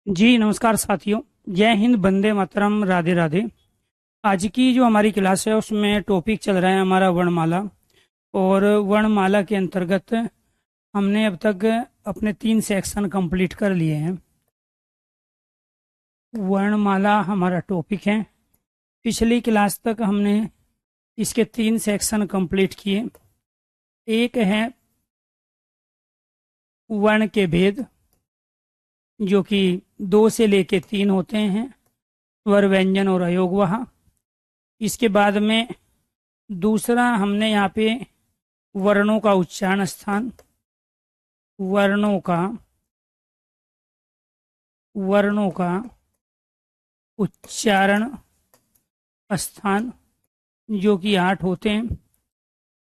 जी नमस्कार साथियों। जय हिंद, वंदे मातरम, राधे राधे। आज की जो हमारी क्लास है उसमें टॉपिक चल रहा है हमारा वर्णमाला। और वर्णमाला के अंतर्गत हमने अब तक अपने 3 सेक्शन कंप्लीट कर लिए हैं। वर्णमाला हमारा टॉपिक है। पिछली क्लास तक हमने इसके 3 सेक्शन कंप्लीट किए। एक है वर्ण के भेद, जो कि 2 से लेके 3 होते हैं, स्वर, व्यंजन और अयोगवाह। इसके बाद में दूसरा हमने यहाँ पे वर्णों का उच्चारण स्थान, वर्णों का वर्णों का उच्चारण स्थान, जो कि 8 होते हैं।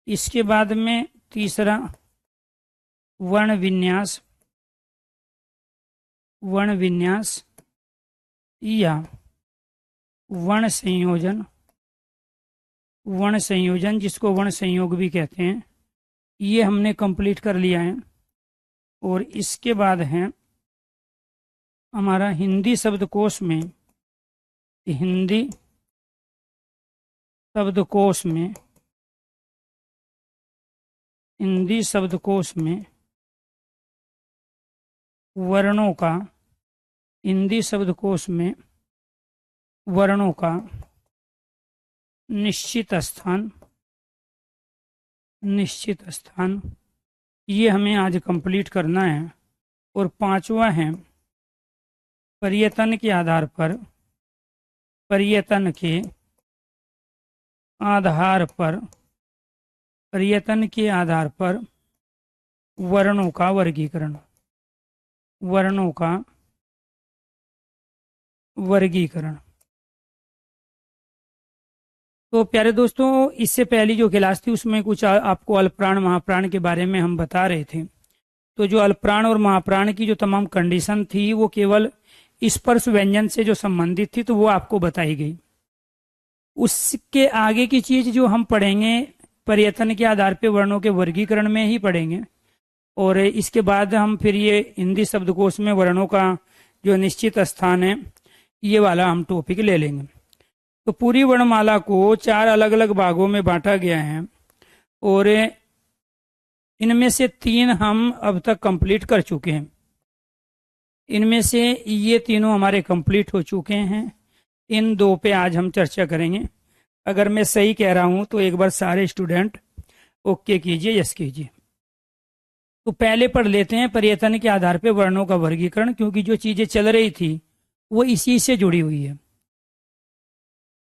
इसके बाद में तीसरा वर्ण विन्यास, वर्ण विन्यास या वर्ण संयोजन, वर्ण संयोजन जिसको वर्ण संयोग भी कहते हैं, ये हमने कंप्लीट कर लिया है। और इसके बाद है हमारा हिंदी शब्दकोश में, हिंदी शब्दकोश में हिंदी शब्दकोश में वर्णों का, हिंदी शब्दकोश में वर्णों का निश्चित स्थान, निश्चित स्थान, ये हमें आज कंप्लीट करना है। और पांचवा है पर्यटन के आधार पर, पर्यटन के आधार पर, पर्यटन के आधार पर वर्णों का वर्गीकरण, वर्णों का वर्गीकरण। तो प्यारे दोस्तों, इससे पहली जो क्लास थी उसमें कुछ आपको अल्पप्राण महाप्राण के बारे में हम बता रहे थे। तो जो अल्पप्राण और महाप्राण की जो तमाम कंडीशन थी वो केवल स्पर्श व्यंजन से जो संबंधित थी, तो वो आपको बताई गई। उसके आगे की चीज जो हम पढ़ेंगे पर्यटन के आधार पर वर्णों के वर्गीकरण में ही पढ़ेंगे। और इसके बाद हम फिर ये हिंदी शब्दकोश में वर्णों का जो निश्चित स्थान है, ये वाला हम टॉपिक ले लेंगे। तो पूरी वर्णमाला को 4 अलग अलग भागों में बांटा गया है और इनमें से 3 हम अब तक कंप्लीट कर चुके हैं। इनमें से ये तीनों हमारे कंप्लीट हो चुके हैं। इन 2 पे आज हम चर्चा करेंगे। अगर मैं सही कह रहा हूं तो एक बार सारे स्टूडेंट ओके कीजिए, यस कीजिए। तो पहले पढ़ लेते हैं पर्यटन के आधार पर वर्णों का वर्गीकरण, क्योंकि जो चीजें चल रही थी वो इसी से जुड़ी हुई है।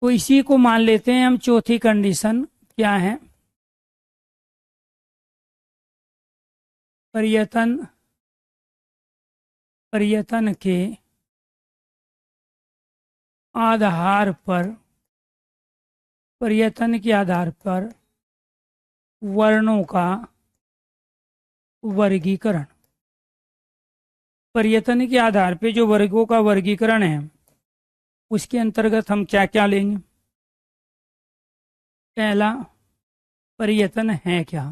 तो इसी को मान लेते हैं हम। चौथी कंडीशन क्या है? पर्यटन पर्यटन के आधार पर, पर्यटन के आधार पर वर्णों का वर्गीकरण। पर्यटन के आधार पर जो वर्गों का वर्गीकरण है उसके अंतर्गत हम क्या क्या लेंगे? पहला, पर्यटन है क्या?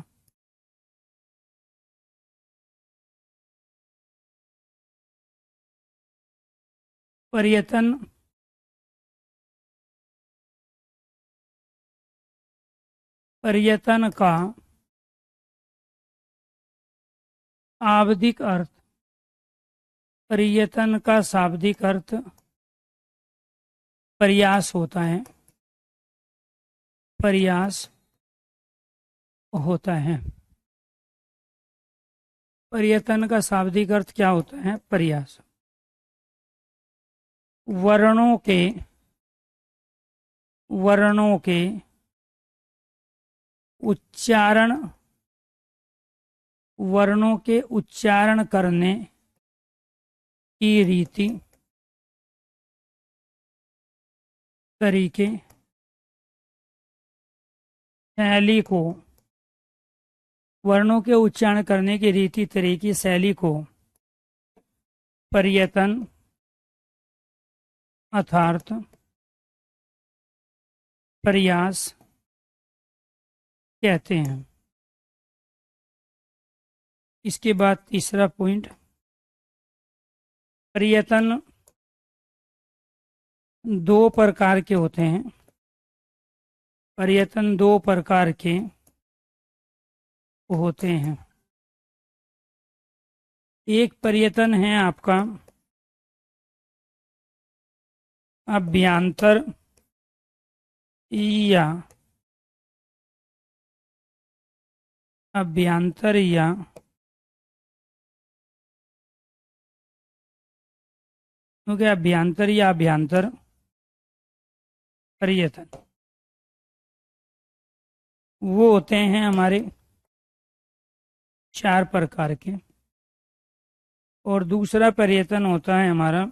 पर्यटन पर्यटन का शाब्दिक अर्थ, पर्यटन का शाब्दिक अर्थ प्रयास होता है, प्रयास होता है। पर्यटन का शाब्दिक अर्थ क्या होता है? प्रयास। वर्णों के वर्णों के उच्चारण, वर्णों के उच्चारण करने की रीति, तरीके, शैली को, वर्णों के उच्चारण करने की रीति, तरीके, शैली को पर्यटन अर्थात प्रयास कहते हैं। इसके बाद तीसरा पॉइंट, पर्यटन दो प्रकार के होते हैं। पर्यटन दो प्रकार के होते हैं। एक पर्यटन है आपका अभ्यंतर या अभ्यंतर या क्योंकि अभ्यंतर या अभ्यंतर पर्यटन वो होते हैं हमारे चार प्रकार के। और दूसरा पर्यटन होता है हमारा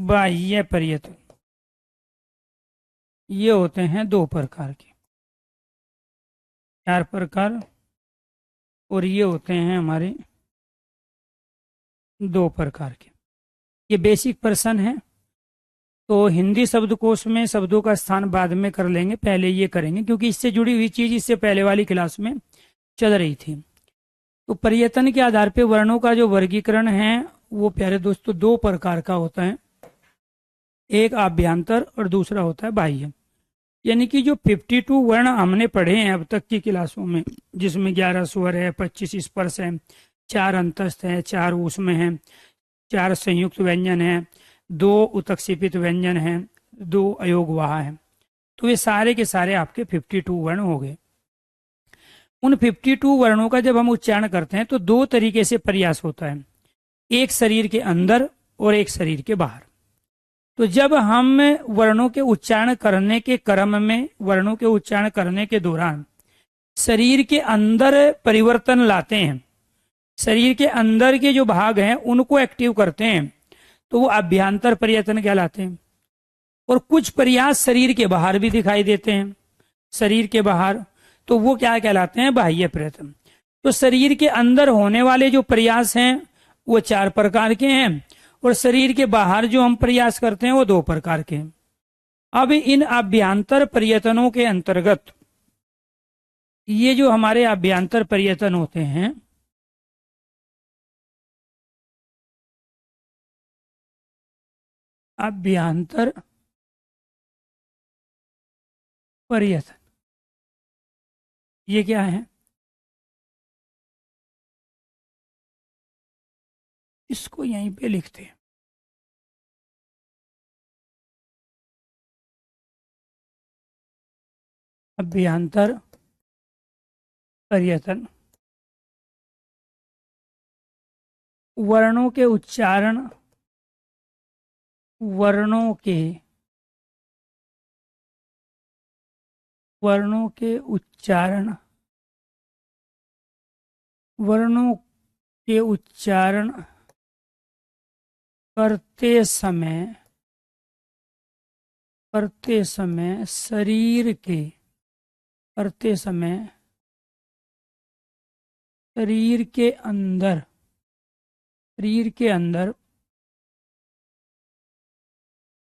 बाह्य पर्यटन। ये होते हैं दो प्रकार के, चार प्रकार, और ये होते हैं हमारे दो प्रकार के। ये बेसिक प्रश्न है, तो हिंदी शब्दकोश में शब्दों का स्थान बाद में कर लेंगे, पहले ये करेंगे क्योंकि इससे जुड़ी हुई चीज इससे पहले वाली क्लास में चल रही थी। तो पर्यटन के आधार पे वर्णों का जो वर्गीकरण है वो प्यारे दोस्तों दो प्रकार का होता है, एक आभ्यंतर और दूसरा होता है बाह्य। यानी कि जो 52 वर्ण हमने पढ़े हैं अब तक की क्लासों में, जिसमें 11 स्वर है, 25 स्पर्श है, 4 अंतस्थ है, 4 ऊष्म है, 4 संयुक्त व्यंजन है, 2 उत्क्षेपित व्यंजन है, 2 अयोगवाह है। तो ये सारे के सारे आपके 52 वर्ण हो गए। उन 52 वर्णों का जब हम उच्चारण करते हैं तो दो तरीके से प्रयास होता है, एक शरीर के अंदर और एक शरीर के बाहर। तो जब हम वर्णों के उच्चारण करने के क्रम में, वर्णों के उच्चारण करने के दौरान शरीर के अंदर परिवर्तन लाते हैं, शरीर के अंदर के जो भाग हैं उनको एक्टिव करते हैं, तो वो अभ्यंतर पर्यटन कहलाते हैं। और कुछ प्रयास शरीर के बाहर भी दिखाई देते हैं, शरीर के बाहर, तो वो क्या कहलाते हैं, बाह्य पर्यटन। तो शरीर के अंदर होने वाले जो प्रयास हैं वो चार प्रकार के हैं, और शरीर के बाहर जो हम प्रयास करते हैं वो दो प्रकार के हैं। अब इन अभ्यंतर पर्यटनों के अंतर्गत ये जो हमारे अभ्यंतर पर्यटन होते हैं, अभ्यंतर पर्यटन, ये क्या है, इसको यहीं पे लिखते हैं। अभ्यंतर पर्यटन वर्णों के उच्चारण, वर्णों के वर्णों के उच्चारण, वर्णों के उच्चारण करते समय, करते समय शरीर के, करते समय शरीर के अंदर, शरीर के अंदर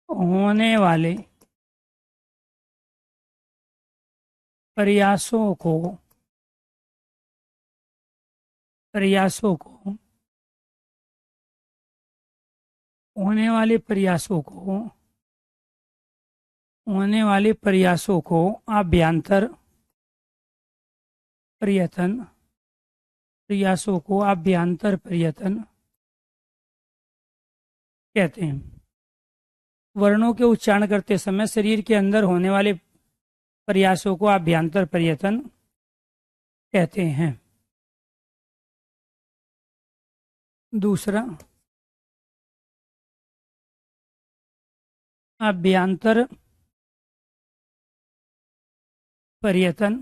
होने वाले प्रयासों को, प्रयासों को, होने वाले प्रयासों को, होने वाले प्रयासों को अभ्यंतर पर्यटन, प्रयासों को अभ्यंतर पर्यटन कहते हैं। वर्णों के उच्चारण करते समय शरीर के अंदर होने वाले प्रयासों को अभ्यंतर पर्यटन कहते हैं। दूसरा, अभ्यंतर पर्यटन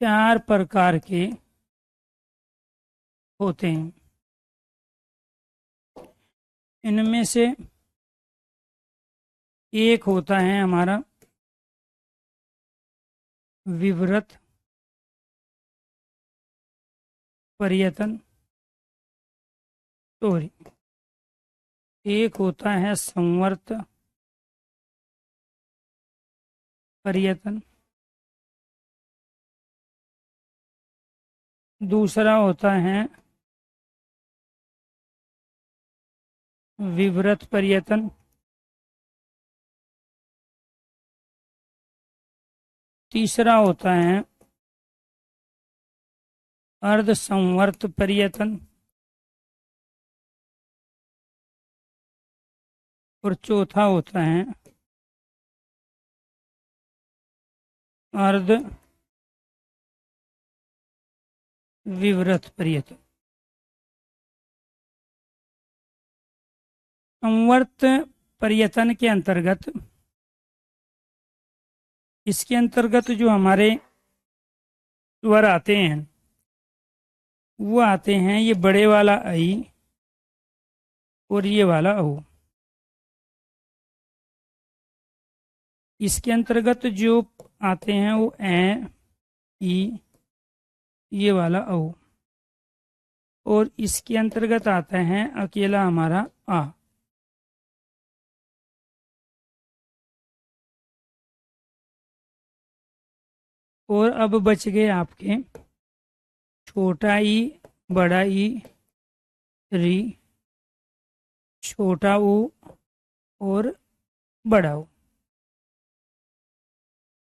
चार प्रकार के होते हैं। इनमें से एक होता है हमारा विवृत पर्यटन, सॉरी, एक होता है संवर्त पर्यटन, दूसरा होता है विवृत पर्यतन। तीसरा होता है अर्ध संवर्त पर्यतन। और चौथा होता है अर्ध विवृत पर्यतन। संवर्त पर्यतन के अंतर्गत, इसके अंतर्गत जो हमारे स्वर आते हैं वो आते हैं ये बड़े वाला आई और ये वाला औ। इसके अंतर्गत जो आते हैं वो ए, ई, ये वाला औ। और इसके अंतर्गत आता है अकेला हमारा आ। और अब बच गए आपके छोटा ई, बड़ा ई, री, छोटा ऊ और बड़ा ऊ।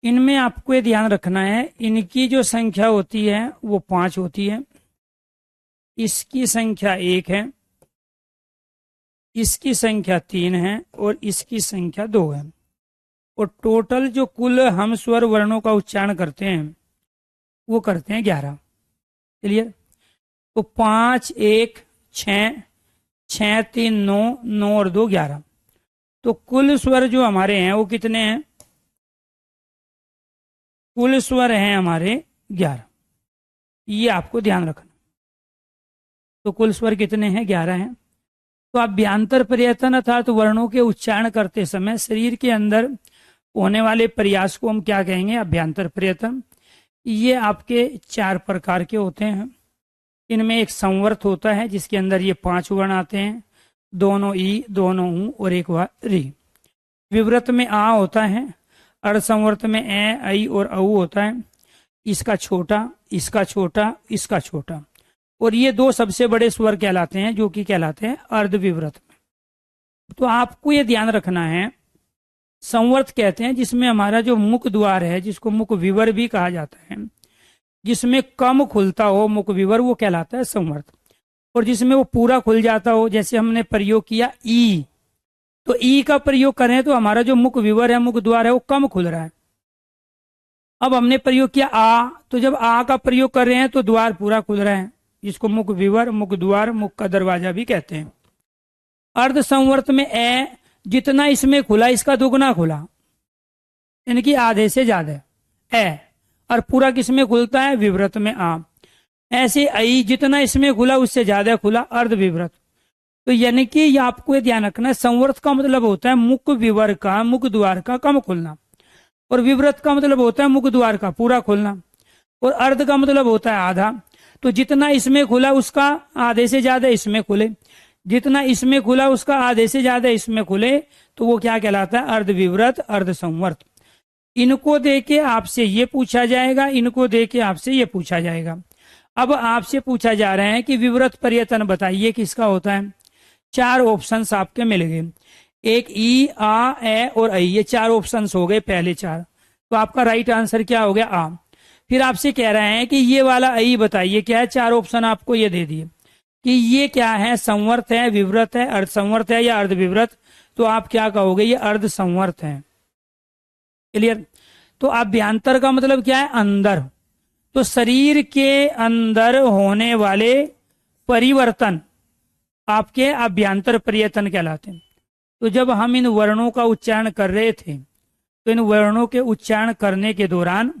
इनमें आपको ये ध्यान रखना है, इनकी जो संख्या होती है वो 5 होती है, इसकी संख्या 1 है, इसकी संख्या 3 है और इसकी संख्या 2 है। और टोटल जो कुल हम स्वर वर्णों का उच्चारण करते हैं वो करते हैं 11। क्लियर? तो 5, 1, 6, 6, 3, 9, 9 और 2, 11। तो कुल स्वर जो हमारे हैं वो कितने हैं? कुल स्वर हैं हमारे 11। ये आपको ध्यान रखना। तो कुल स्वर कितने हैं? 11 हैं। तो अभ्यांतर प्रयत्न अर्थात वर्णों के उच्चारण करते समय शरीर के अंदर होने वाले प्रयास को हम क्या कहेंगे? अभ्यांतर प्रयत्न। ये आपके 4 प्रकार के होते हैं। इनमें एक संवर्त होता है जिसके अंदर ये 5 वर्ण आते हैं, दोनों ई, दोनों ऊ और एक री। विव्रत में आ होता है, अर्धसंवर्त में ए, आई और औ होता है। इसका छोटा, इसका छोटा, इसका छोटा। और ये 2 सबसे बड़े स्वर कहलाते हैं जो कि कहलाते हैं अर्धविव्रत में। तो आपको ये ध्यान रखना है, संवर्त कहते हैं जिसमें हमारा जो मुख द्वार है, जिसको मुख विवर भी कहा जाता है, जिसमें कम खुलता हो मुख विवर, वो कहलाता है संवर्त। और जिसमें वो पूरा खुल जाता हो, जैसे हमने प्रयोग किया ई, तो ई का प्रयोग करें तो हमारा जो मुख विवर है, मुख द्वार है, वो कम खुल रहा है। अब हमने प्रयोग किया आ, तो जब आ का प्रयोग कर रहे हैं तो द्वार पूरा खुल रहा है, जिसको मुख विवर, मुख द्वार, मुख का दरवाजा भी कहते हैं। अर्ध संवर्त में ए, जितना इसमें खुला इसका दुगना खुला, इनकी आधे से ज्यादा ए। और पूरा किसमें खुलता है? विव्रत में आ। ऐसे आई, जितना इसमें खुला उससे ज्यादा खुला, अर्ध विव्रत। तो यानी कि ये आपको ध्यान रखना है, संवर्त का मतलब होता है मुख विवर का, मुख द्वार का कम खुलना, और विव्रत का मतलब होता है मुख द्वार का पूरा खुलना, और अर्ध का मतलब होता है आधा। तो जितना इसमें खुला उसका आधे से ज्यादा इसमें खुले, जितना इसमें खुला उसका आधे से ज्यादा इसमें खुले, तो वो क्या कहलाता है? अर्ध विव्रत, अर्ध संवर्त। इनको देके आपसे ये पूछा जाएगा, इनको देके आपसे ये पूछा जाएगा। अब आपसे पूछा जा रहा है कि विव्रत पर्यतन बताइए किसका होता है? 4 ऑप्शंस आपके मिल गए, एक ई, आ, ए और आई, ये 4 ऑप्शंस हो गए, पहले 4। तो आपका राइट आंसर क्या हो गया? आ। फिर आपसे कह रहे हैं कि ये वाला आई बताइए क्या है? 4 ऑप्शन आपको ये दे दिए कि ये क्या है? संवर्त है, विव्रत है, अर्ध संवर्त है या अर्ध विव्रत। तो आप क्या कहोगे? ये अर्ध संवर्त है। क्लियर? तो अभ्यांतर का मतलब क्या है? अंदर। तो शरीर के अंदर होने वाले परिवर्तन आपके अभ्यांतर पर्यतन कहलाते हैं। तो जब हम इन वर्णों का उच्चारण कर रहे थे तो इन वर्णों के उच्चारण करने के दौरान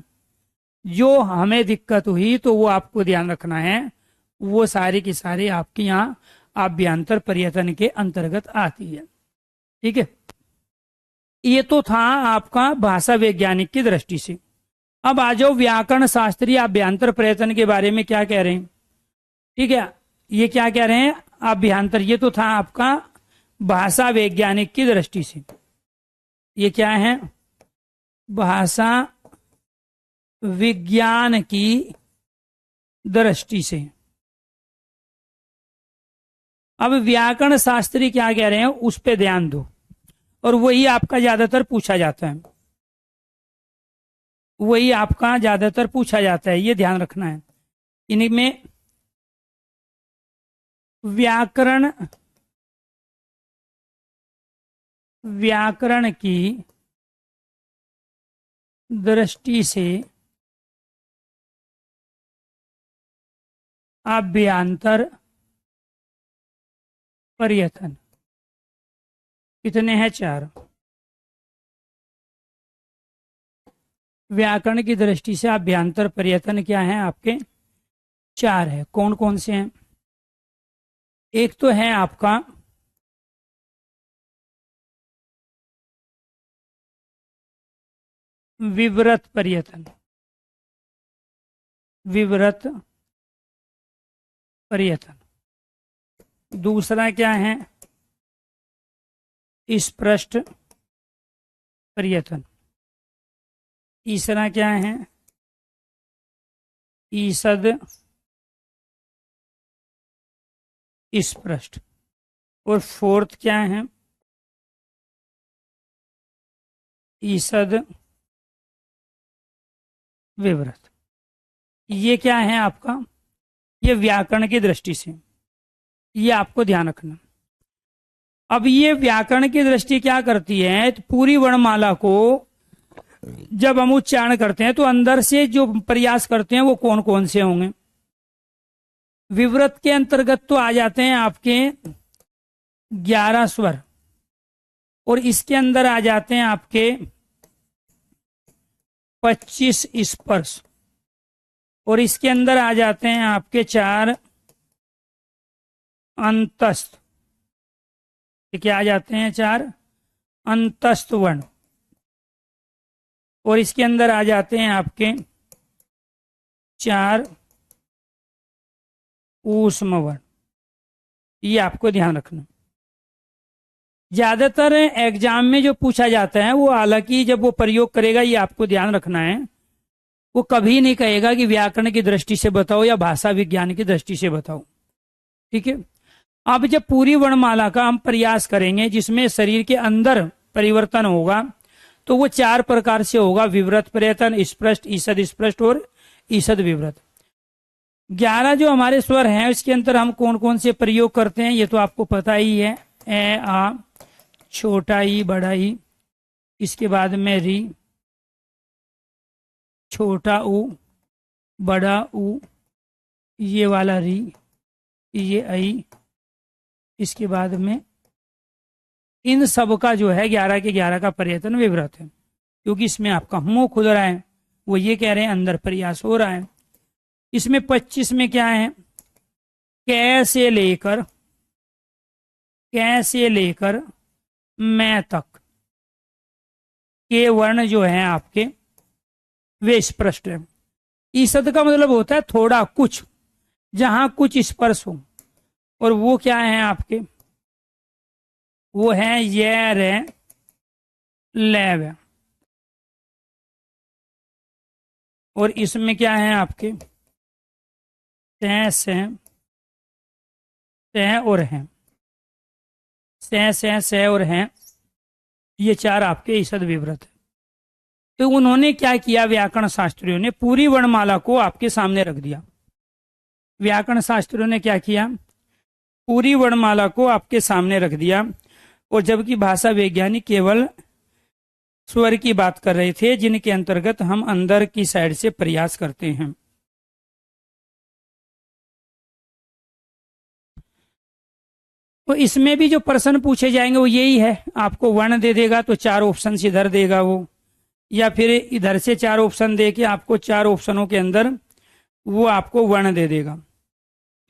जो हमें दिक्कत हुई तो वो आपको ध्यान रखना है, वो सारे की सारे आपके यहाँ अभ्यांतर पर्यतन के अंतर्गत आती है। ठीक है, ये तो था आपका भाषा वैज्ञानिक की दृष्टि से। अब आ जाओ व्याकरण शास्त्रीय अभ्यांतर पर्यतन के बारे में क्या कह रहे हैं। ठीक है, ये क्या कह रहे हैं? अभ्यांतर। ये तो था आपका भाषा वैज्ञानिक की दृष्टि से। ये क्या है? भाषा विज्ञान की दृष्टि से। अब व्याकरण शास्त्री क्या कह रहे हैं उस पे ध्यान दो, और वही आपका ज्यादातर पूछा जाता है, वही आपका ज्यादातर पूछा जाता है, ये ध्यान रखना है। इनमें व्याकरण व्याकरण की दृष्टि से अभ्यांतर पर्यटन कितने हैं? 4। व्याकरण की दृष्टि से अभ्यांतर पर्यटन क्या है आपके? 4 है। कौन कौन से हैं? एक तो है आपका विवृत पर्यटन, विवृत पर्यटन। दूसरा क्या है? स्पष्ट पर्यटन। तीसरा क्या है? ईषद स्पष्ट। और फोर्थ क्या है? ईषद विवृत। ये क्या है आपका? ये व्याकरण की दृष्टि से, ये आपको ध्यान रखना। अब ये व्याकरण की दृष्टि क्या करती है, तो पूरी वर्णमाला को जब हम उच्चारण करते हैं तो अंदर से जो प्रयास करते हैं वो कौन कौन से होंगे? विवृत के अंतर्गत तो आ जाते हैं आपके 11 स्वर, और इसके अंदर आ जाते हैं आपके 25 स्पर्श, और इसके अंदर आ जाते हैं आपके 4 अंतस्थ। क्या आ जाते हैं? 4 अंतस्थ वर्ण। और इसके अंदर आ जाते हैं आपके 4 ऊष्म वर्ण। ये आपको ध्यान रखना। ज्यादातर एग्जाम में जो पूछा जाता है वो, हालांकि जब वो प्रयोग करेगा, ये आपको ध्यान रखना है, वो कभी नहीं कहेगा कि व्याकरण की दृष्टि से बताओ या भाषा विज्ञान की दृष्टि से बताओ। ठीक है। अब जब पूरी वर्णमाला का हम प्रयास करेंगे जिसमें शरीर के अंदर परिवर्तन होगा, तो वो 4 प्रकार से होगा: विवृत पर्यटन, स्पष्ट, ईषद स्पष्ट और ईषद विवृत। 11 जो हमारे स्वर हैं इसके अंदर हम कौन कौन से प्रयोग करते हैं ये तो आपको पता ही है। ए आ, छोटा ई, बड़ा ई, इसके बाद में री, छोटा ऊ, बड़ा ऊ, ये वाला री, ये आई, इसके बाद में इन सब का जो है 11 के 11 का पर्यटन विवृत है, क्योंकि इसमें आपका मुंह खुल रहा है, वो ये कह रहे हैं अंदर प्रयास हो रहा है। इसमें 25 में क्या है? कैसे लेकर मैं तक के वर्ण जो है आपके वे स्पष्ट है। ईषद का मतलब होता है थोड़ा कुछ, जहां कुछ स्पर्श हो, और वो क्या है आपके? वो है ये रे लैव। और इसमें क्या है आपके? से और हैं, से और हैं, ये 4 आपके ईषद विवृत है। तो उन्होंने क्या किया, व्याकरण शास्त्रियों ने पूरी वर्णमाला को आपके सामने रख दिया। व्याकरण शास्त्रियों ने क्या किया? पूरी वर्णमाला को आपके सामने रख दिया। और जबकि भाषा वैज्ञानिक केवल स्वर की बात कर रहे थे जिनके अंतर्गत हम अंदर की साइड से प्रयास करते हैं। तो इसमें भी जो प्रश्न पूछे जाएंगे वो यही है, आपको वर्ण दे देगा तो 4 ऑप्शन इधर देगा वो, या फिर इधर से 4 ऑप्शन दे के आपको 4 ऑप्शनों के अंदर वो आपको वर्ण दे देगा।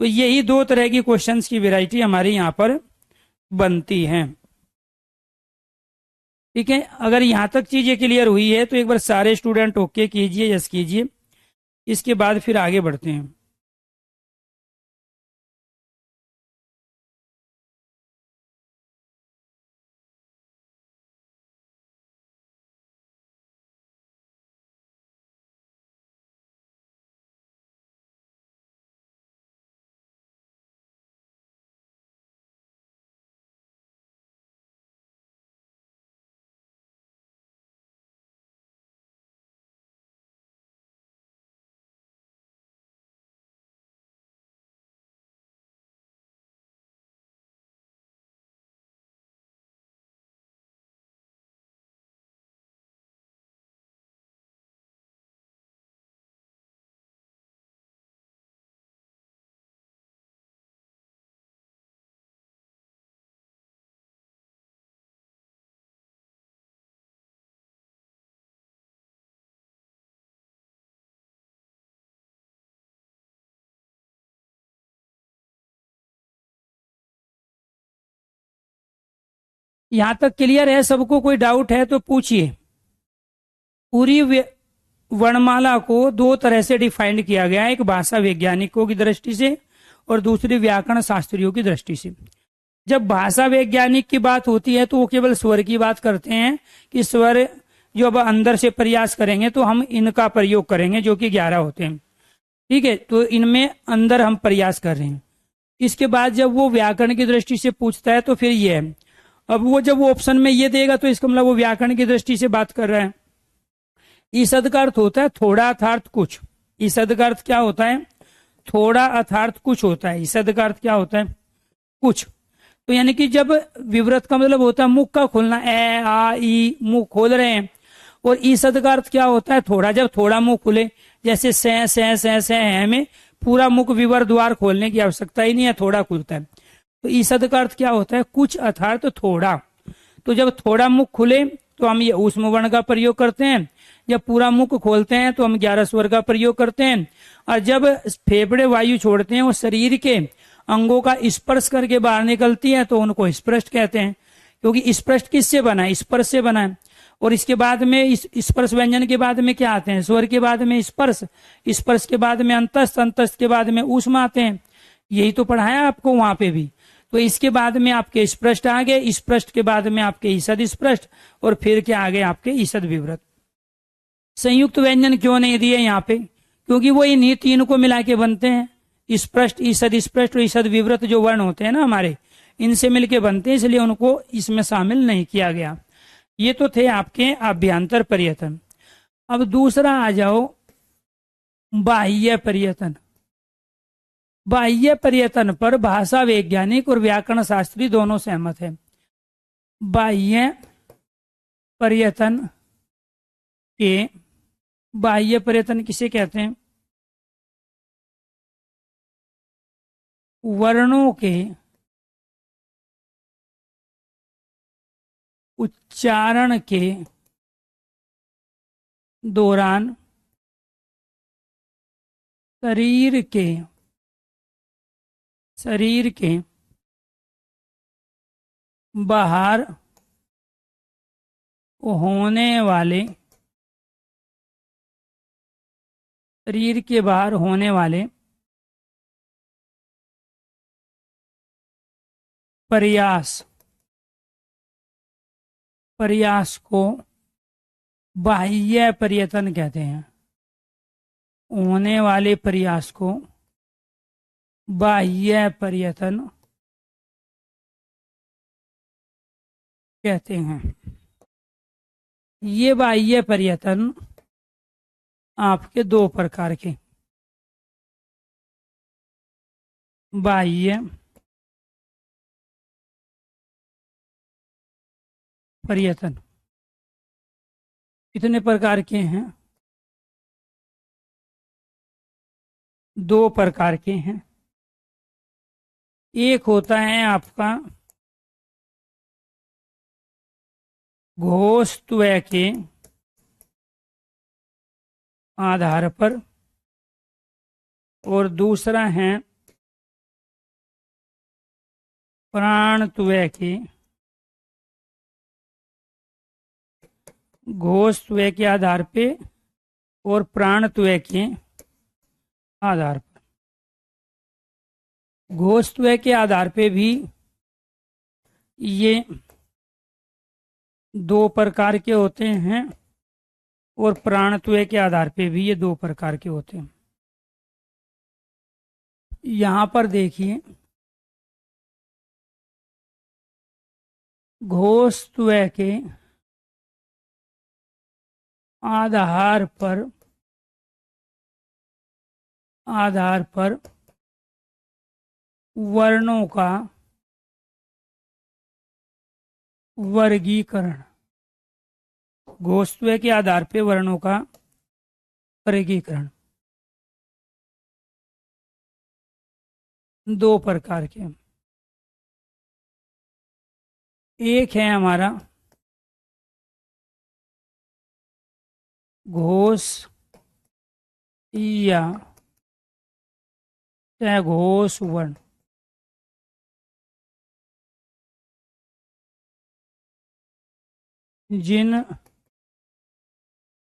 तो यही 2 तरह की क्वेश्चंस की वैरायटी हमारी यहाँ पर बनती है। ठीक है। अगर यहाँ तक चीजें क्लियर हुई है तो एक बार सारे स्टूडेंट ओके कीजिए, यस कीजिए। इसके बाद फिर आगे बढ़ते हैं। यहाँ तक क्लियर है सबको? कोई डाउट है तो पूछिए। पूरी वर्णमाला को दो तरह से डिफाइंड किया गया है, एक भाषा वैज्ञानिकों की दृष्टि से और दूसरी व्याकरण शास्त्रियों की दृष्टि से। जब भाषा वैज्ञानिक की बात होती है तो वो केवल स्वर की बात करते हैं कि स्वर जो अब अंदर से प्रयास करेंगे तो हम इनका प्रयोग करेंगे जो कि 11 होते हैं, ठीक है, तो इनमें अंदर हम प्रयास कर रहे हैं। इसके बाद जब वो व्याकरण की दृष्टि से पूछता है तो फिर ये है। अब वो जब वो ऑप्शन में ये देगा तो इसका मतलब वो व्याकरण की दृष्टि से बात कर रहा है। ईसद का अर्थ होता है थोड़ा अर्थात कुछ। ईसद का अर्थ क्या होता है? थोड़ा अर्थात कुछ होता है। ईसद का अर्थ क्या होता है? कुछ। तो यानी कि जब विवृत का मतलब होता है मुख का खोलना, ए आ ई मुंह खोल रहे हैं, और ईसद का अर्थ क्या होता है? थोड़ा। जब थोड़ा मुंह खुले, जैसे से है में पूरा मुख विवर द्वार खोलने की आवश्यकता ही नहीं है, थोड़ा खुलता है। तो ईसद का अर्थ क्या होता है? कुछ अर्थात थोड़ा। तो जब थोड़ा मुख खुले तो हम ये ऊष्म वर्ण का प्रयोग करते हैं, जब पूरा मुख खोलते हैं तो हम 11 स्वर का प्रयोग करते हैं, और जब फेफड़े वायु छोड़ते हैं वो शरीर के अंगों का स्पर्श करके बाहर निकलती है तो उनको स्पृष्ट कहते हैं, क्योंकि स्पृष्ट किससे बना है? स्पर्श से बना है। और इसके बाद में इस स्पर्श व्यंजन के बाद में क्या आते हैं? स्वर के बाद में स्पर्श, स्पर्श के बाद में अंतस्थ, अंतस्थ के बाद में ऊष्म आते हैं। यही तो पढ़ाया आपको वहां पे भी। तो इसके बाद में आपके स्पृष्ट आ गए, स्पृष्ट के बाद में आपके ईसद स्पृष्ट, और फिर क्या आ गए? आपके ईसद विवृत। संयुक्त व्यंजन क्यों नहीं दिए यहाँ पे? क्योंकि वो इन्हीं तीन को मिला के बनते हैं। स्पृष्ट, ईसद स्पृष्ट और ईसद विवृत जो वर्ण होते हैं ना हमारे, इनसे मिलके बनते हैं, इसलिए उनको इसमें शामिल नहीं किया गया। ये तो थे आपके अभ्यंतर पर्यटन। अब दूसरा आ जाओ, बाह्य पर्यटन। बाह्य पर्यटन पर भाषा वैज्ञानिक और व्याकरण शास्त्री दोनों सहमत है। बाह्य पर्यटन के, बाह्य पर्यटन किसे कहते हैं? वर्णों के उच्चारण के दौरान शरीर के बाहर होने वाले, शरीर के बाहर होने वाले प्रयास को बाह्य पर्यटन कहते हैं। होने वाले प्रयास को बाह्य पर्यटन कहते हैं। ये बाह्य पर्यटन आपके दो प्रकार के, बाह्य पर्यटन कितने प्रकार के हैं? दो प्रकार के हैं। एक होता है आपका घोषत्वय के आधार पर, और दूसरा है प्राणत्वय के, घोषत्वय के आधार पे और प्राणत्वय के आधार पर। घोषत्वय के आधार पे भी ये दो प्रकार के होते हैं, और प्राणत्वय के आधार पे भी ये दो प्रकार के होते हैं। यहां पर देखिए, घोषत्वय के आधार पर वर्णों का वर्गीकरण, घोषत्वय के आधार पर वर्णों का वर्गीकरण दो प्रकार के। एक है हमारा घोष या घोष वर्ण, जिन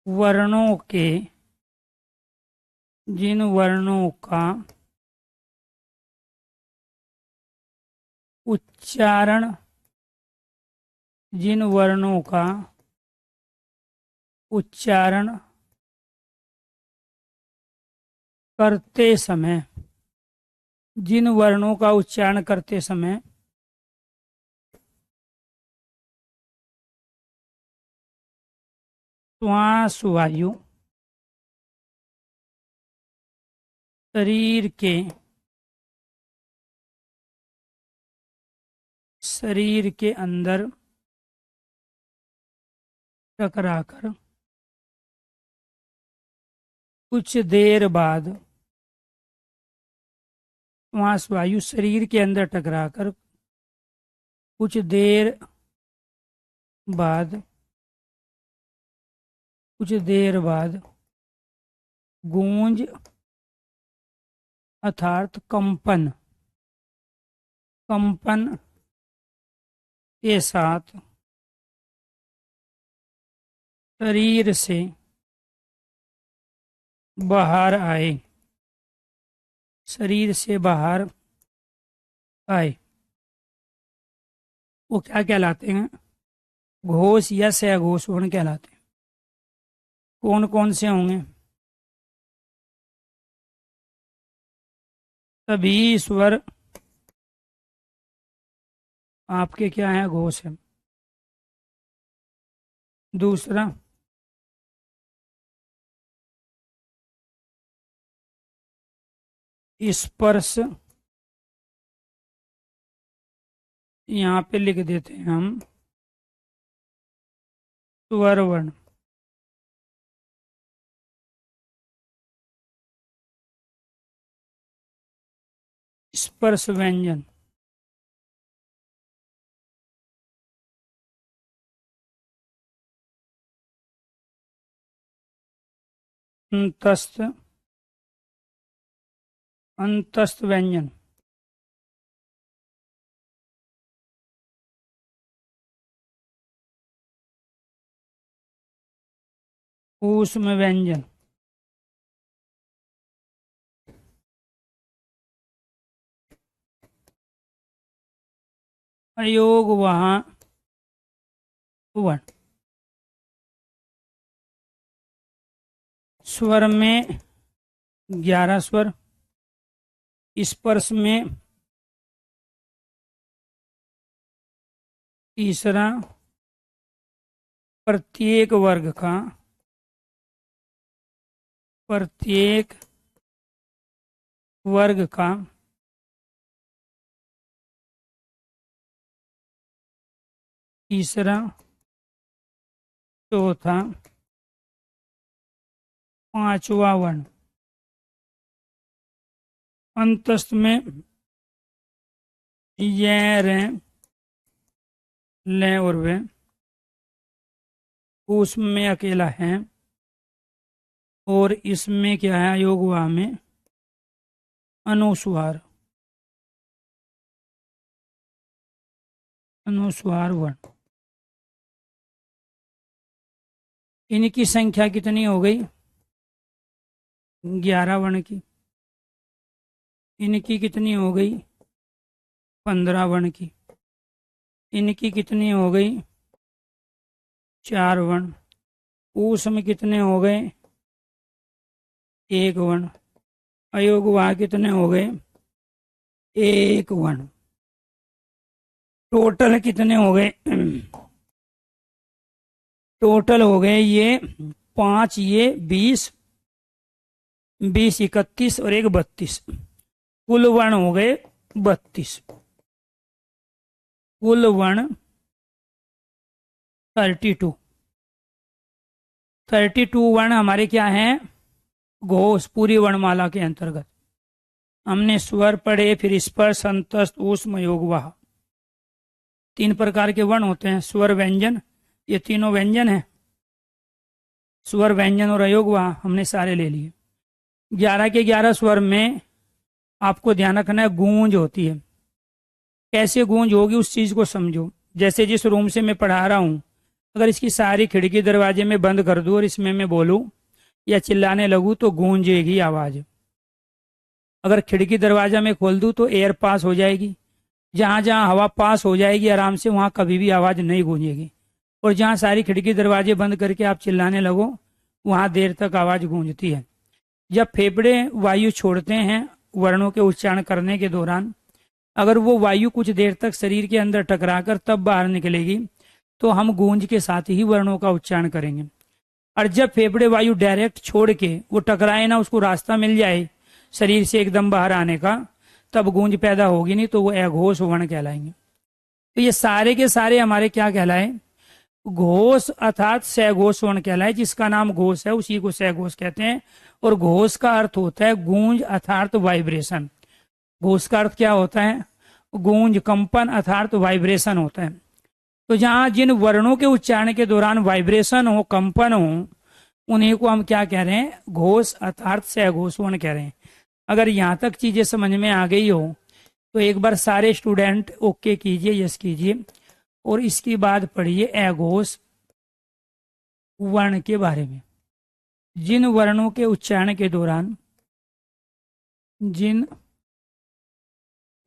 वर्णों के जिन वर्णों का उच्चारण जिन वर्णों का उच्चारण करते समय जिन वर्णों का उच्चारण करते समय श्वास वायु शरीर के अंदर टकराकर कुछ देर बाद श्वास वायु शरीर के अंदर टकराकर कुछ देर बाद गूंज अर्थात कंपन के साथ शरीर से बाहर आए वो क्या कहलाते हैं? घोष या सहघोष वर्ण कहलाते हैं। कौन कौन से होंगे? सभी स्वर आपके क्या है? घोष है। दूसरा, स्पर्श, यहाँ पे लिख देते हैं हम स्वर वर्ण। स्पर्श व्यंजन, अंतस्थ व्यंजन, ऊष्म व्यंजन, अयोग वहाँ वर्ण। स्वर में 11 स्वर, स्पर्श में तीसरा, प्रत्येक वर्ग का तीसरा, चौथा, पांचवा वर्ण। अंतस्थ में ये रे ले और वे, उसमें अकेला है, और इसमें क्या है? योगवा में अनुस्वार वर्ण। इनकी संख्या कितनी हो गई? 11 वर्ण की। इनकी कितनी हो गई? 15 वर्ण की। इनकी कितनी हो गई? 4 वर्ण। उसमें कितने हो गए? 1 वर्ण। अयोग वहाँ कितने हो गए? 1 वर्ण। टोटल कितने हो गए? टोटल हो गए ये 5, ये 20, 31 और 1 32। कुल वर्ण हो गए 32। कुल वर्ण 32 वर्ण हमारे क्या हैं? घोष, पूरी वर्णमाला के अंतर्गत। हमने स्वर पढ़े, फिर स्पर्श, अंतस्थ, ऊष्म, योगवाह। 3 प्रकार के वर्ण होते हैं। स्वर व्यंजन, ये तीनों व्यंजन है। स्वर व्यंजन और अयोगवाह हमने सारे ले लिए। 11 के 11 स्वर में आपको ध्यान रखना है गूंज होती है। कैसे गूंज होगी उस चीज को समझो। जैसे जिस रूम से मैं पढ़ा रहा हूँ अगर इसकी सारी खिड़की दरवाजे में बंद कर दूं और इसमें मैं बोलूं या चिल्लाने लगूं तो गूंजेगी आवाज। अगर खिड़की दरवाजा में खोल दूं तो एयर पास हो जाएगी, जहां जहां हवा पास हो जाएगी आराम से वहां कभी भी आवाज नहीं गूंजेगी। और जहां सारी खिड़की दरवाजे बंद करके आप चिल्लाने लगो वहां देर तक आवाज गूंजती है। जब फेफड़े वायु छोड़ते हैं वर्णों के उच्चारण करने के दौरान, अगर वो वायु कुछ देर तक शरीर के अंदर टकराकर तब बाहर निकलेगी तो हम गूंज के साथ ही वर्णों का उच्चारण करेंगे। और जब फेफड़े वायु डायरेक्ट छोड़ के वो टकराए ना, उसको रास्ता मिल जाए शरीर से एकदम बाहर आने का, तब गूंज पैदा होगी नहीं, तो वो अघोष वर्ण कहलाएंगे। तो ये सारे के सारे हमारे क्या कहलाए? घोष अर्थात सघोष वर्ण कहलाए। जिसका नाम घोष है उसी को सघोष कहते हैं। और घोष का अर्थ होता है गूंज अर्थात वाइब्रेशन। घोष का अर्थ क्या होता है? गूंज, कंपन अर्थात वाइब्रेशन होता है। तो जहां जिन वर्णों के उच्चारण के दौरान वाइब्रेशन हो, कंपन हो, उन्हीं को हम क्या कह रहे हैं? घोष अर्थात सघोष वर्ण कह रहे हैं। अगर यहां तक चीजें समझ में आ गई हो तो एक बार सारे स्टूडेंट ओके कीजिए, यस कीजिए, और इसके बाद पढ़िए अघोष वर्ण के बारे में। जिन वर्णों के उच्चारण के दौरान, जिन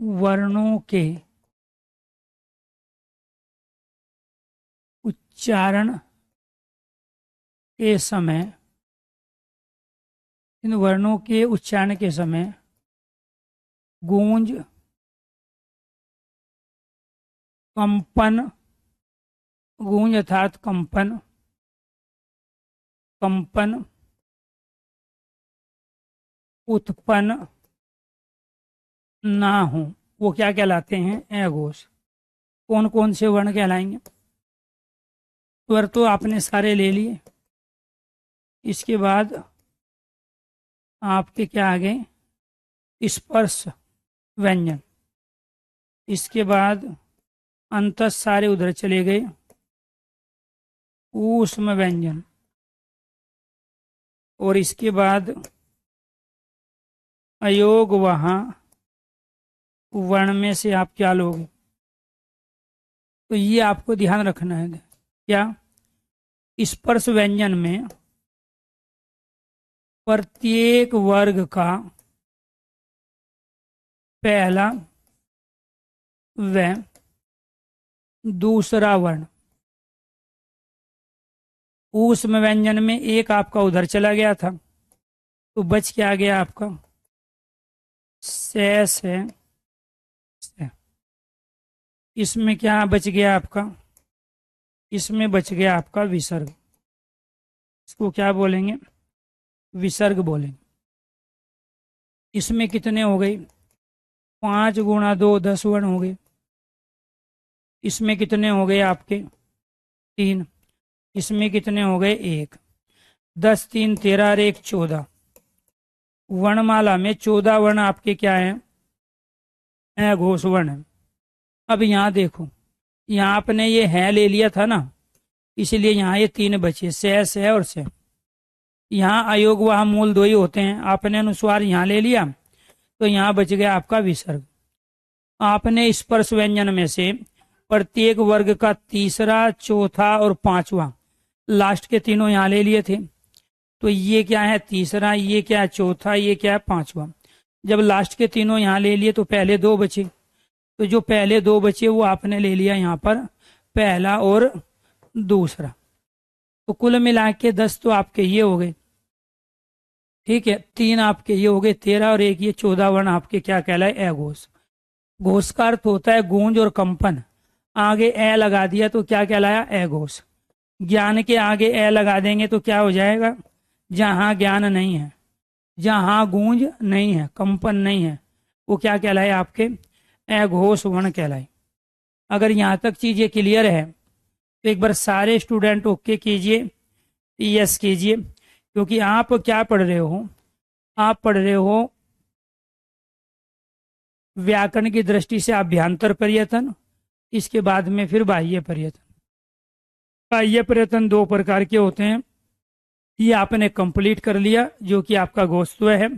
वर्णों के उच्चारण के समय, इन वर्णों के उच्चारण के समय गूंज, कंपन, गूंज अर्थात कंपन, कंपन उत्पन्न ना हो, वो क्या कहलाते हैं? अघोष। कौन कौन से वर्ण कहलाएंगे? स्वर तो आपने सारे ले लिए। इसके बाद आपके क्या आ गए? स्पर्श व्यंजन। इसके बाद अंतस सारे उधर चले गए। ऊष्म व्यंजन। और इसके बाद अयोग वहां वर्ण में से आप क्या लोगे? तो ये आपको ध्यान रखना है। क्या? स्पर्श व्यंजन में प्रत्येक वर्ग का पहला व दूसरा वर्ण, ऊष्म व्यंजन में एक आपका उधर चला गया था तो बच क्या गया आपका? से। इसमें क्या बच गया आपका? इसमें बच गया आपका विसर्ग। इसको क्या बोलेंगे? विसर्ग बोलेंगे। इसमें कितने हो गए? 5 गुणा 2 10 वर्ण हो गए। इसमें कितने हो गए आपके? 3। इसमें कितने हो गए? 1। 10 3 13 और 1 14। वर्णमाला में 14 वर्ण आपके क्या है? अघोष वर्ण है। अब यहाँ देखो, यहाँ आपने ये है ले लिया था ना, इसलिए यहाँ ये 3 बचे, से और से। यहाँ अयोग वह मूल 2 ही होते हैं, आपने अनुस्वार यहाँ ले लिया तो यहाँ बच गया आपका विसर्ग। आपने स्पर्श व्यंजन में से प्रत्येक वर्ग का तीसरा, चौथा और पांचवा, लास्ट के तीनों यहाँ ले लिए थे। तो ये क्या है? तीसरा, ये क्या है? चौथा, ये क्या है? पांचवा। जब लास्ट के तीनों यहाँ ले लिए तो पहले 2 बचे, तो जो पहले 2 बचे वो आपने ले लिया यहाँ पर पहला और दूसरा। तो कुल मिला के 10 तो आपके ये हो गए, ठीक है। 3 आपके ये हो गए 13 और 1 ये 14 वर्ण आपके क्या कहलाए? अघोष। घोष का अर्थ होता है गूंज और कंपन। आगे ए लगा दिया तो क्या कहलाया? अघोष। ज्ञान के आगे ए लगा देंगे तो क्या हो जाएगा? जहां ज्ञान नहीं है, जहां गूंज नहीं है, कंपन नहीं है, वो क्या कहलाए? आपके अघोष वर्ण कहलाए। अगर यहाँ तक चीजें क्लियर है तो एक बार सारे स्टूडेंट ओके कीजिए, यस कीजिए, क्योंकि आप क्या पढ़ रहे हो? आप पढ़ रहे हो व्याकरण की दृष्टि से अभ्यंतर पर्यटन, इसके बाद में फिर बाह्य पर्यटन। बाह्य पर्यटन 2 प्रकार के होते हैं, ये आपने कंप्लीट कर लिया जो कि आपका गोस्तव है।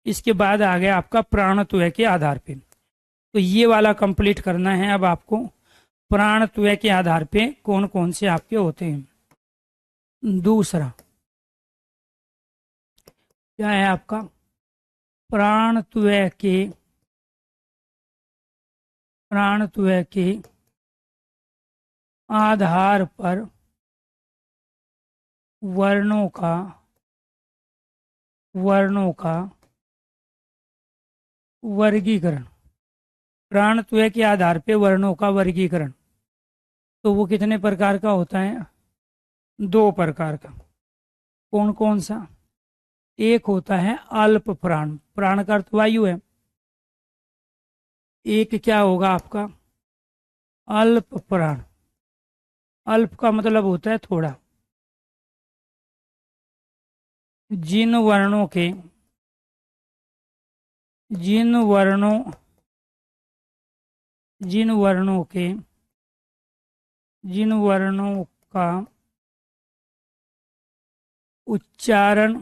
इसके बाद आ गया आपका प्राणत्व के आधार पे, तो ये वाला कंप्लीट करना है अब आपको। प्राणत्व के आधार पे कौन कौन से आपके होते हैं। दूसरा क्या है आपका, प्राणत्व के आधार पर वर्णों का वर्गीकरण। प्राणत्व के आधार पे वर्णों का वर्गीकरण, तो वो कितने प्रकार का होता है, 2 प्रकार का। कौन कौन सा, एक होता है अल्प प्राण, प्राण का अर्थ वायु है। एक क्या होगा आपका, अल्प प्राण। अल्प का मतलब होता है थोड़ा। जिन वर्णों का उच्चारण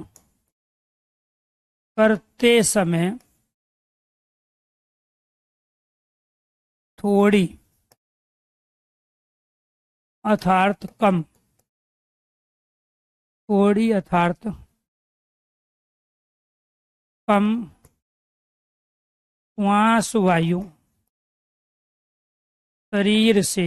करते समय थोड़ी अर्थात कम, थोड़ी अर्थात कम श्वास वायु शरीर से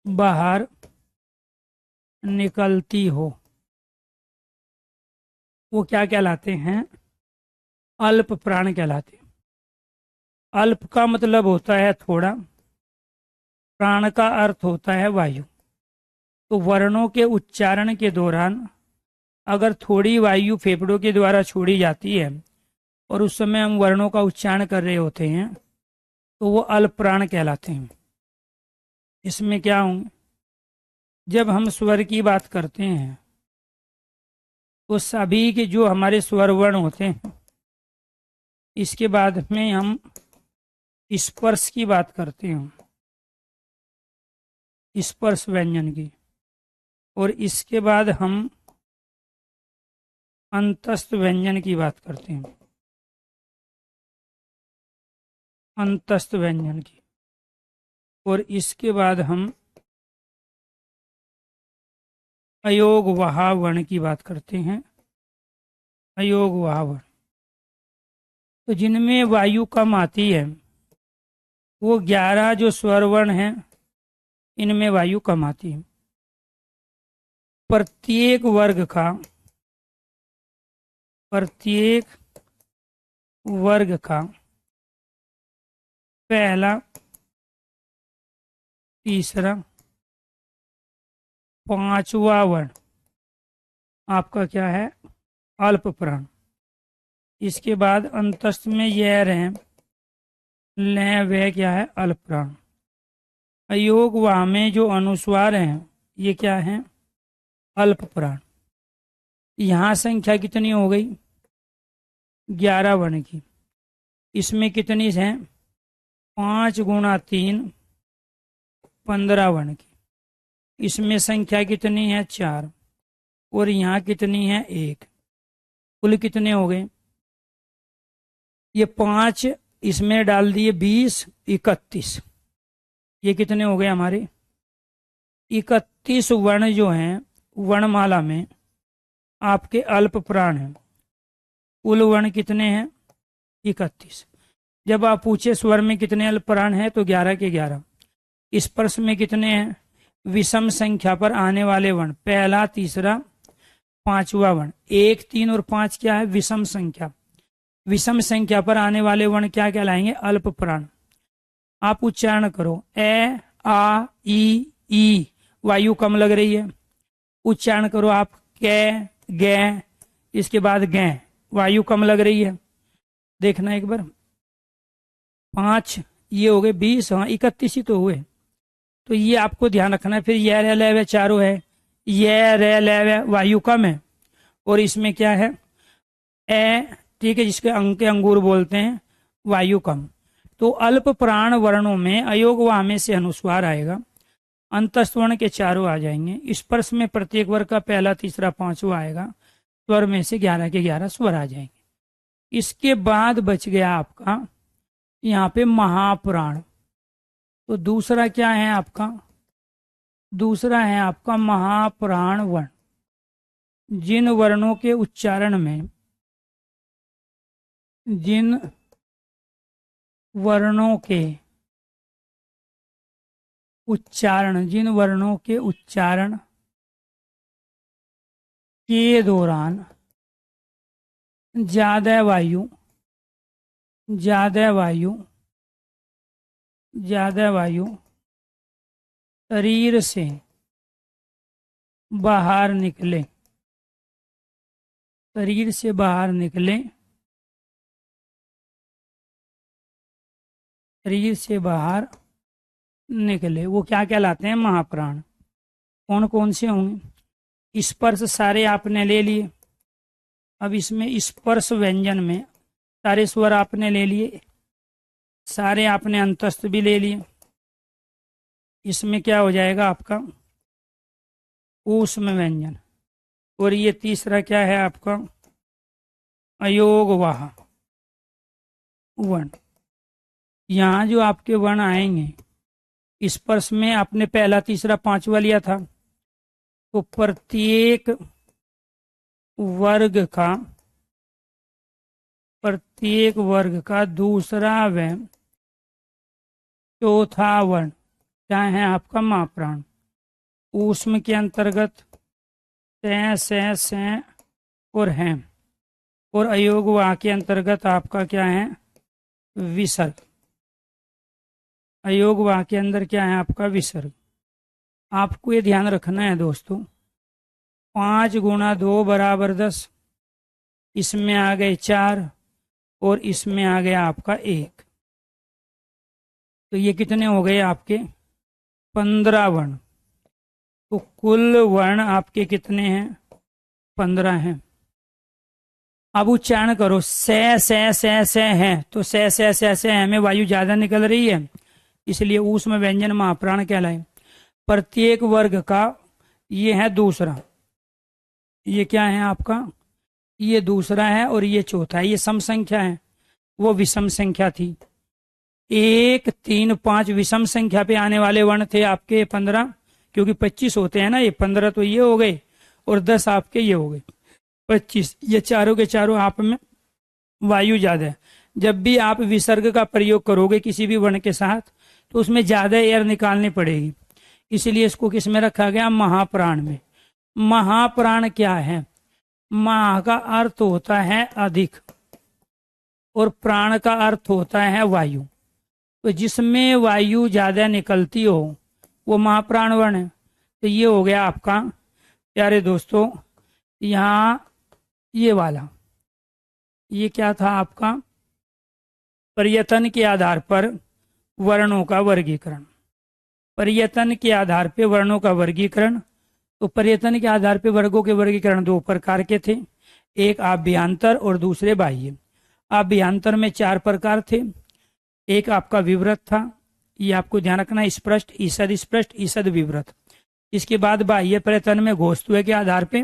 बाहर निकलती हो, वो क्या कहलाते हैं, अल्प प्राण कहलाते हैं। अल्प का मतलब होता है थोड़ा, प्राण का अर्थ होता है वायु। तो वर्णों के उच्चारण के दौरान अगर थोड़ी वायु फेफड़ों के द्वारा छोड़ी जाती है और उस समय हम वर्णों का उच्चारण कर रहे होते हैं तो वो अल्प प्राण कहलाते हैं। इसमें क्या होंगे, जब हम स्वर की बात करते हैं तो सभी के जो हमारे स्वर वर्ण होते हैं, इसके बाद में हम स्पर्श की बात करते हैं, स्पर्श व्यंजन की, और इसके बाद हम अंतस्थ व्यंजन की बात करते हैं, अंतस्थ व्यंजन की, और इसके बाद हम अयोग वहा वर्ण की बात करते हैं, अयोग वहा वर्ण। तो जिनमें वायु कम आती है वो 11 जो स्वर वर्ण हैं, इनमें वायु कम आती है। प्रत्येक वर्ग का पहला, तीसरा, 5वां वर्ण आपका क्या है, अल्प प्राण। इसके बाद अंतस्थ में यह रहे लय, वह क्या है, अल्प प्राण। अयोग वाह में जो अनुस्वार हैं ये क्या है, अल्प प्राण। यहाँ संख्या कितनी हो गई, 11 वर्ण की। इसमें कितनी है, 5 गुणा 3 15 वर्ण की। इसमें संख्या कितनी है, 4, और यहाँ कितनी है, 1। कुल कितने हो गए, ये 5 इसमें डाल दिए, 20, 31। ये कितने हो गए हमारे, 31 वर्ण जो हैं वर्णमाला में आपके अल्प प्राण हैं। कुल वर्ण कितने हैं, 31। जब आप पूछे स्वर में कितने अल्प प्राण हैं तो 11 के 11। स्पर्श में कितने हैं, विषम संख्या पर आने वाले वर्ण, पहला, तीसरा, 5वां वर्ण। 1, 3 और 5 क्या है, विषम संख्या। विषम संख्या पर आने वाले वर्ण क्या कहलाएंगे, अल्प प्राण। आप उच्चारण करो, ए, आ, ई, वायु कम लग रही है। उच्चारण करो आप, कै, गै, इसके बाद गै, वायु कम लग रही है। देखना एक बार, 5 ये हो गए, 20, हाँ 31 ही तो हुए। तो ये आपको ध्यान रखना है। फिर यह रे ले वे चारों है, यह रे ले वे वायु कम है, और इसमें क्या है, ए, ठीक है, जिसके अंग के अंगूर बोलते हैं, वायु कम। तो अल्प प्राण वर्णों में अयोग वाह में से अनुस्वार आएगा, अंतस्थ वर्ण के चारों आ जाएंगे। स्पर्श में प्रत्येक वर्ग का पहला, तीसरा, 5वां आएगा। स्वर में से 11 के 11 स्वर आ जाएंगे। इसके बाद बच गया आपका यहाँ पे महाप्राण। तो दूसरा क्या है आपका? दूसरा है आपका महाप्राण वर्ण। जिन वर्णों के उच्चारण में, जिन वर्णों के उच्चारण, जिन वर्णों के उच्चारण के दौरान ज्यादा वायु शरीर से बाहर निकले, शरीर से बाहर निकले, शरीर से बाहर निकले, वो क्या कहलाते हैं? महाप्राण। कौन कौन से होंगे? स्पर्श सारे आपने ले लिए। अब इसमें स्पर्श व्यंजन में सारे स्वर आपने ले लिए, सारे आपने अंतस्थ भी ले लिए। इसमें क्या हो जाएगा आपका? ऊष्म व्यंजन। और ये तीसरा क्या है आपका? अयोगवाह वर्ण। यहाँ जो आपके वर्ण आएंगे स्पर्श में, आपने पहला तीसरा पांचवा लिया था, तो प्रत्येक वर्ग का दूसरा व चौथा वर्ण क्या है आपका? महाप्राण। ऊष्म के अंतर्गत से और हैं, और अयोगवाह के अंतर्गत आपका क्या है? विसर्ग। अयोगवाह के अंदर क्या है आपका? विसर्ग। आपको ये ध्यान रखना है दोस्तों, 5 गुणा 2 बराबर 10, इसमें आ गए 4 और इसमें आ गया आपका 1, तो ये कितने हो गए आपके? 15 वर्ण। तो कुल वर्ण आपके कितने हैं? 15 हैं। अब उच्चारण करो, से है, तो से है में वायु ज्यादा निकल रही है, इसलिए ऊष्म व्यंजन महाप्राण कहलाए। प्रत्येक वर्ग का ये है दूसरा, ये क्या है आपका? ये दूसरा है और ये चौथा है। ये सम संख्या है, वो विषम संख्या थी। 1, 3, 5 विषम संख्या पे आने वाले वर्ण थे आपके 15, क्योंकि 25 होते हैं ना, ये 15 तो ये हो गए और 10 आपके ये हो गए 25। ये चारों के चारों आप में वायु ज्यादा है। जब भी आप विसर्ग का प्रयोग करोगे किसी भी वर्ण के साथ, तो उसमें ज्यादा एयर निकालनी पड़ेगी, इसलिए इसको किस में रखा गया? महाप्राण में। महाप्राण क्या है? महा का अर्थ होता है अधिक और प्राण का अर्थ होता है वायु। तो जिसमें वायु ज्यादा निकलती हो वो महाप्राण वर्ण है। तो ये हो गया आपका प्यारे दोस्तों, यहाँ ये वाला, ये क्या था आपका? प्रयत्न के आधार पर वर्णों का वर्गीकरण। प्रयत्न के आधार पर वर्णों का वर्गीकरण। तो प्रयत्न के आधार पर वर्गों के वर्गीकरण 2 प्रकार के थे, एक आभ्यंतर और दूसरे बाह्य। आभ्यंतर में 4 प्रकार थे। एक आपका विवृत था, ये आपको ध्यान रखना, स्पष्ट, ईषद विवृत। इसके बाद बाह्य प्रयत्न में घोषत्व के आधार पे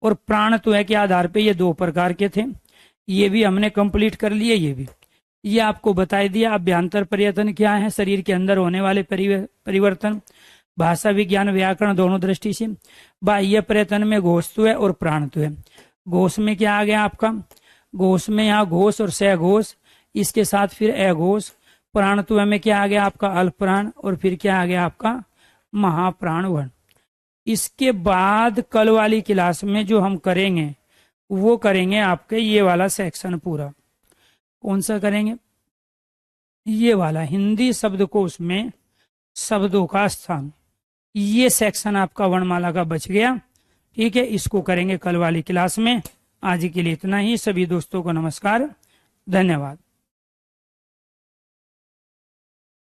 और प्राणत्व के आधार पे ये 2 प्रकार के थे। ये भी हमने कंप्लीट कर लिए। ये आपको बताई दिया। अभ्यंतर प्रयत्न क्या है? शरीर के अंदर होने वाले परिवर्तन, भाषा विज्ञान व्याकरण दोनों दृष्टि से। बाह्य प्रयत्न में घोषत्व और प्राणत्व। घोष में क्या आ गया आपका? घोष में यहाँ घोष और सघोष, इसके साथ फिर अघोष। प्राणत्व में क्या आ गया आपका? अल्पप्राण, और फिर क्या आ गया आपका? महाप्राण वर्ण। इसके बाद कल वाली क्लास में जो हम करेंगे वो करेंगे आपके ये वाला सेक्शन पूरा। कौन सा करेंगे? ये वाला, हिंदी शब्दकोश में शब्दों का स्थान। ये सेक्शन आपका वर्णमाला का बच गया। ठीक है, इसको करेंगे कल वाली क्लास में। आज के लिए इतना ही। सभी दोस्तों को नमस्कार, धन्यवाद।